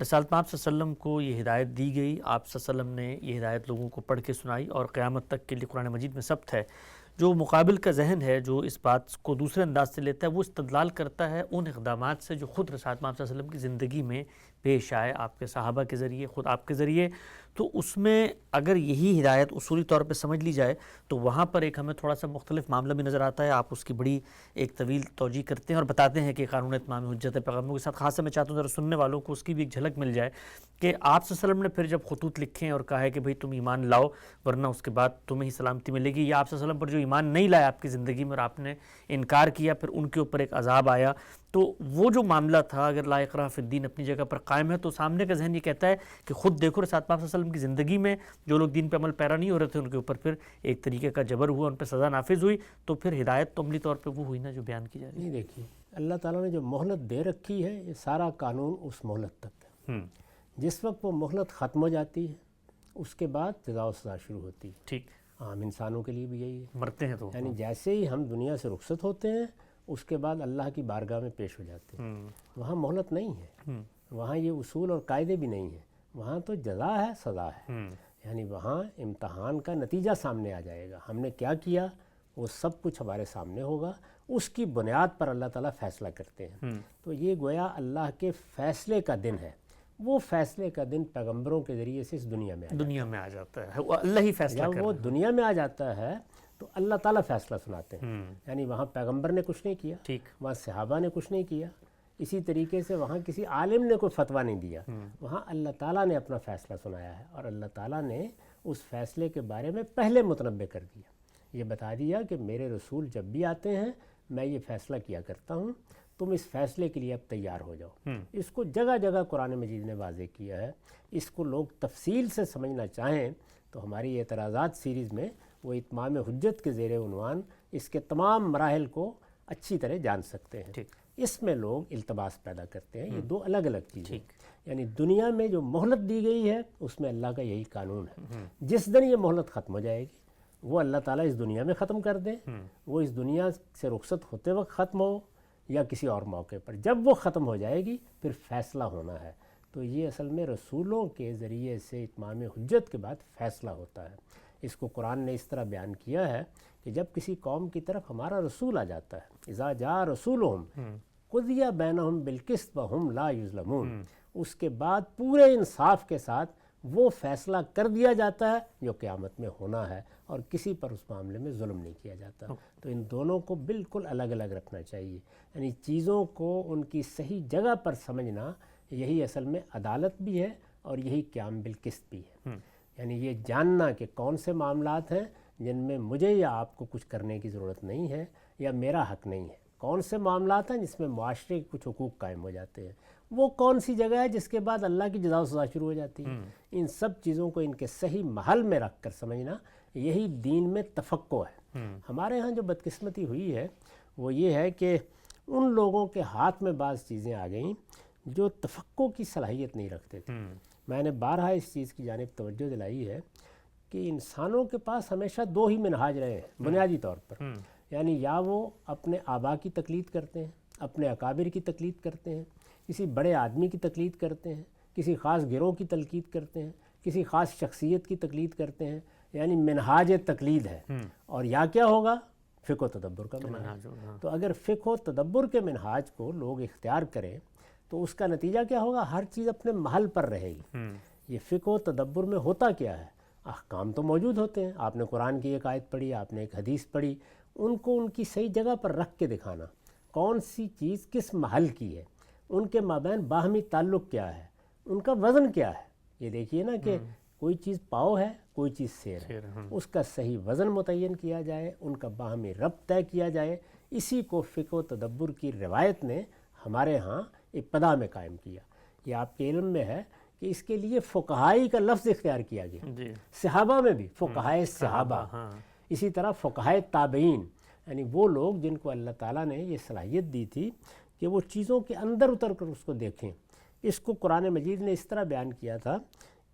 رسالت آپ صلی اللہ علیہ وسلم کو یہ ہدایت دی گئی، آپ صلی اللہ علیہ وسلم نے یہ ہدایت لوگوں کو پڑھ کے سنائی اور قیامت تک کے لیے قرآن مجید میں ثبت ہے۔ جو مقابل کا ذہن ہے جو اس بات کو دوسرے انداز سے لیتا ہے، وہ استدلال کرتا ہے ان اقدامات سے جو خود رسالت آپ صلی اللہ علیہ وسلم کی زندگی میں پیش آئے، آپ کے صحابہ کے ذریعے، خود آپ کے ذریعے۔ تو اس میں اگر یہی ہدایت اصولی طور پہ سمجھ لی جائے تو وہاں پر ایک ہمیں تھوڑا سا مختلف معاملہ بھی نظر آتا ہے۔ آپ اس کی بڑی ایک طویل توجیہ کرتے ہیں اور بتاتے ہیں کہ قانون اتمام حجت پیغمبروں کے ساتھ خاصا میں چاہتا ہوں ذرا سننے والوں کو اس کی بھی ایک جھلک مل جائے کہ آپ صلی اللہ علیہ وسلم نے پھر جب خطوط لکھے اور کہا ہے کہ بھئی تم ایمان لاؤ ورنہ اس کے بعد تمہیں ہی سلامتی ملے گی، یا آپ صلی اللہ علیہ وسلم پر جو ایمان نہیں لایا آپ کی زندگی میں اور آپ نے انکار کیا، پھر ان کے اوپر ایک عذاب آیا، تو وہ جو معاملہ تھا اگر لا اکراہ فی الدین اپنی جگہ پر قائم ہے تو سامنے کا ذہن یہ کہتا ہے کہ خود دیکھو رسالت پاک صلی اللہ علیہ وسلم کی زندگی میں جو لوگ دین پہ عمل پیرا نہیں ہو رہے تھے ان کے اوپر پھر ایک طریقے کا جبر ہوا، ان پہ سزا نافذ ہوئی، تو پھر ہدایت تو عملی طور پہ وہ ہوئی نا جو بیان کی جا رہی ہے۔ نہیں، دیکھیے اللہ تعالیٰ نے جو مہلت دے رکھی ہے یہ سارا قانون اس مہلت تک ہے۔ جس وقت وہ مہلت ختم ہو جاتی ہے اس کے بعد جزا و سزا شروع ہوتی ہے۔ ٹھیک، عام انسانوں کے لیے بھی یہی ہے، مرتے ہیں تو یعنی جیسے ہی ہم دنیا سے رخصت ہوتے ہیں اس کے بعد اللہ کی بارگاہ میں پیش ہو جاتے ہیں۔ وہاں مہلت نہیں ہے، وہاں یہ اصول اور قاعدے بھی نہیں ہیں، وہاں تو جزا ہے، سزا ہے، یعنی وہاں امتحان کا نتیجہ سامنے آ جائے گا، ہم نے کیا کیا وہ سب کچھ ہمارے سامنے ہوگا، اس کی بنیاد پر اللہ تعالیٰ فیصلہ کرتے ہیں۔ تو یہ گویا اللہ کے فیصلے کا دن ہے، وہ فیصلے کا دن پیغمبروں کے ذریعے سے اس دنیا میں آ جاتا ہے، وہ اللہ ہی فیصلہ جب وہ دنیا میں آ جاتا ہے تو اللہ تعالیٰ فیصلہ سناتے ہیں، یعنی وہاں پیغمبر نے کچھ نہیں کیا، ٹھیک، وہاں صحابہ نے کچھ نہیں کیا، اسی طریقے سے وہاں کسی عالم نے کوئی فتویٰ نہیں دیا، وہاں اللہ تعالیٰ نے اپنا فیصلہ سنایا ہے، اور اللہ تعالیٰ نے اس فیصلے کے بارے میں پہلے متنبع کر دیا، یہ بتا دیا کہ میرے رسول جب بھی آتے ہیں میں یہ فیصلہ کیا کرتا ہوں، تم اس فیصلے کے لیے اب تیار ہو جاؤ۔ اس کو جگہ جگہ قرآن مجید نے واضح کیا ہے، اس کو لوگ تفصیل سے سمجھنا چاہیں تو ہماری اعتراضات سیریز میں وہ اتمام حجت کے زیر عنوان اس کے تمام مراحل کو اچھی طرح جان سکتے ہیں۔ اس میں لوگ التباس پیدا کرتے ہیں، یہ دو الگ الگ چیزیں، یعنی دنیا میں جو مہلت دی گئی ہے اس میں اللہ کا یہی قانون ہے، جس دن یہ مہلت ختم ہو جائے گی وہ اللہ تعالیٰ اس دنیا میں ختم کر دیں، وہ اس دنیا سے رخصت ہوتے وقت ختم ہو یا کسی اور موقع پر، جب وہ ختم ہو جائے گی پھر فیصلہ ہونا ہے۔ تو یہ اصل میں رسولوں کے ذریعے سے اتمام حجت کے بعد فیصلہ ہوتا ہے۔ اس کو قرآن نے اس طرح بیان کیا ہے کہ جب کسی قوم کی طرف ہمارا رسول آ جاتا ہے، اذا جاء رسولہم قضی بینہم بالقسط وہم لا یظلمون، اس کے بعد پورے انصاف کے ساتھ وہ فیصلہ کر دیا جاتا ہے جو قیامت میں ہونا ہے، اور کسی پر اس معاملے میں ظلم نہیں کیا جاتا۔ تو ان دونوں کو بالکل الگ الگ رکھنا چاہیے، یعنی چیزوں کو ان کی صحیح جگہ پر سمجھنا، یہی اصل میں عدالت بھی ہے اور یہی قیام بالقسط بھی ہے، یعنی یہ جاننا کہ کون سے معاملات ہیں جن میں مجھے یا آپ کو کچھ کرنے کی ضرورت نہیں ہے یا میرا حق نہیں ہے، کون سے معاملات ہیں جس میں معاشرے کے کچھ حقوق قائم ہو جاتے ہیں، وہ کون سی جگہ ہے جس کے بعد اللہ کی جزا و سزا شروع ہو جاتی ہے۔ ان سب چیزوں کو ان کے صحیح محل میں رکھ کر سمجھنا، یہی دین میں تفقہ ہے۔ ہمارے ہاں جو بدقسمتی ہوئی ہے وہ یہ ہے کہ ان لوگوں کے ہاتھ میں بعض چیزیں آ گئیں جو تفقہ کی صلاحیت نہیں رکھتے تھے۔ میں نے بارہا اس چیز کی جانب توجہ دلائی ہے کہ انسانوں کے پاس ہمیشہ دو ہی منہاج رہے ہیں بنیادی طور پر، یعنی یا وہ اپنے آبا کی تقلید کرتے ہیں، اپنے اکابر کی تقلید کرتے ہیں، کسی بڑے آدمی کی تقلید کرتے ہیں، کسی خاص گروہ کی تقلید کرتے ہیں، کسی خاص شخصیت کی تقلید کرتے ہیں، یعنی منہاج تقلید ہے، اور یا کیا ہوگا فقہ و تدبر کا منہاج۔ تو اگر فقہ و تدبر کے منہاج کو لوگ اختیار کریں تو اس کا نتیجہ کیا ہوگا، ہر چیز اپنے محل پر رہے گی۔ یہ فقہ و تدبر میں ہوتا کیا ہے، احکام تو موجود ہوتے ہیں، آپ نے قرآن کی ایک آیت پڑھی، آپ نے ایک حدیث پڑھی، ان کو ان کی صحیح جگہ پر رکھ کے دکھانا، کون سی چیز کس محل کی ہے، ان کے مابین باہمی تعلق کیا ہے، ان کا وزن کیا ہے۔ یہ دیکھیے نا کہ کوئی چیز پاؤ ہے، کوئی چیز سیر ہے، اس کا صحیح وزن متعین کیا جائے، ان کا باہمی ربط طے کیا جائے، اسی کو فقہ و تدبر کی روایت نے ہمارے ہاں ابتدا میں قائم کیا۔ یہ آپ کے علم میں ہے کہ اس کے لیے فقہائی کا لفظ اختیار کیا گیا، صحابہ میں بھی فقہائے صحابہ، اسی طرح فقہائے تابعین، یعنی وہ لوگ جن کو اللہ تعالیٰ نے یہ صلاحیت دی تھی کہ وہ چیزوں کے اندر اتر کر اس کو دیکھیں۔ اس کو قرآن مجید نے اس طرح بیان کیا تھا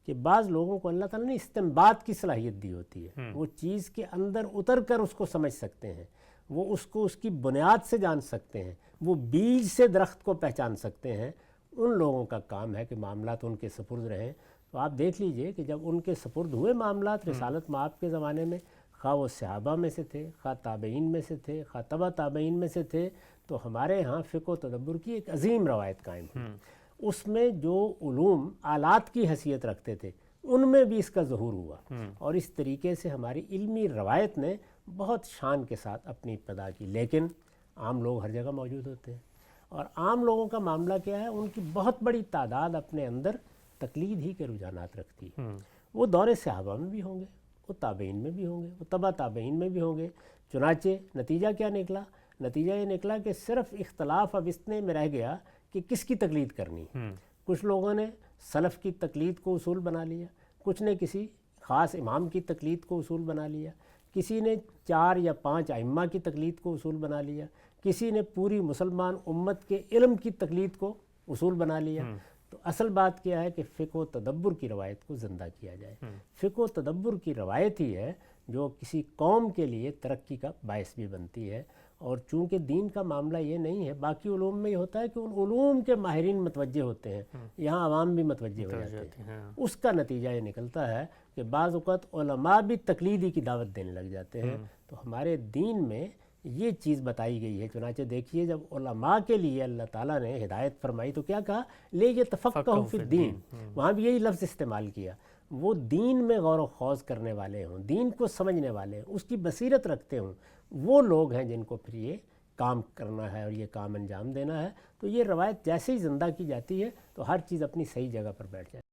کہ بعض لوگوں کو اللہ تعالیٰ نے استنباط کی صلاحیت دی ہوتی ہے، وہ چیز کے اندر اتر کر اس کو سمجھ سکتے ہیں، وہ اس کو اس کی بنیاد سے جان سکتے ہیں، وہ بیج سے درخت کو پہچان سکتے ہیں، ان لوگوں کا کام ہے کہ معاملات ان کے سپرد رہیں۔ تو آپ دیکھ لیجئے کہ جب ان کے سپرد ہوئے معاملات رسالت مآب کے زمانے میں، خواہ وہ صحابہ میں سے تھے، خواہ تابعین میں سے تھے، خواہ تبع تابعین میں سے تھے، تو ہمارے ہاں فقہ و تدبر کی ایک عظیم روایت قائم ہوئی۔ اس میں جو علوم آلات کی حیثیت رکھتے تھے ان میں بھی اس کا ظہور ہوا، اور اس طریقے سے ہماری علمی روایت نے بہت شان کے ساتھ اپنی ابتدا کی۔ لیکن عام لوگ ہر جگہ موجود ہوتے ہیں، اور عام لوگوں کا معاملہ کیا ہے، ان کی بہت بڑی تعداد اپنے اندر تقلید ہی کے رجحانات رکھتی ہے۔ وہ دور صحابہ میں بھی ہوں گے، وہ تابعین میں بھی ہوں گے، وہ تبع تابعین میں بھی ہوں گے۔ چنانچہ نتیجہ کیا نکلا؟ نتیجہ یہ نکلا کہ صرف اختلاف اب اتنے میں رہ گیا کہ کس کی تقلید کرنی۔ کچھ لوگوں نے سلف کی تقلید کو اصول بنا لیا، کچھ نے کسی خاص امام کی تقلید کو اصول بنا لیا، کسی نے 4 یا 5 ائمہ کی تقلید کو اصول بنا لیا، کسی نے پوری مسلمان امت کے علم کی تقلید کو اصول بنا لیا۔ تو اصل بات کیا ہے کہ فقہ و تدبر کی روایت کو زندہ کیا جائے۔ فقہ و تدبر کی روایت ہی ہے جو کسی قوم کے لیے ترقی کا باعث بھی بنتی ہے۔ اور چونکہ دین کا معاملہ یہ نہیں ہے، باقی علوم میں یہ ہوتا ہے کہ ان علوم کے ماہرین متوجہ ہوتے ہیں، یہاں عوام بھی متوجہ ہو جاتے ہیں۔ اس کا نتیجہ یہ نکلتا ہے کہ بعض اوقات علماء بھی تقلیدی کی دعوت دینے لگ جاتے ہیں۔ تو ہمارے دین میں یہ چیز بتائی گئی ہے۔ چنانچہ دیکھیے جب علماء کے لیے اللہ تعالیٰ نے ہدایت فرمائی تو کیا کہا؟ لیتفقہوا فی الدین، وہاں بھی یہی لفظ استعمال کیا۔ وہ دین میں غور و خوض کرنے والے ہوں، دین کو سمجھنے والے ہوں، اس کی بصیرت رکھتے ہوں، وہ لوگ ہیں جن کو پھر یہ کام کرنا ہے اور یہ کام انجام دینا ہے۔ تو یہ روایت جیسے ہی زندہ کی جاتی ہے تو ہر چیز اپنی صحیح جگہ پر بیٹھ جاتی ہے۔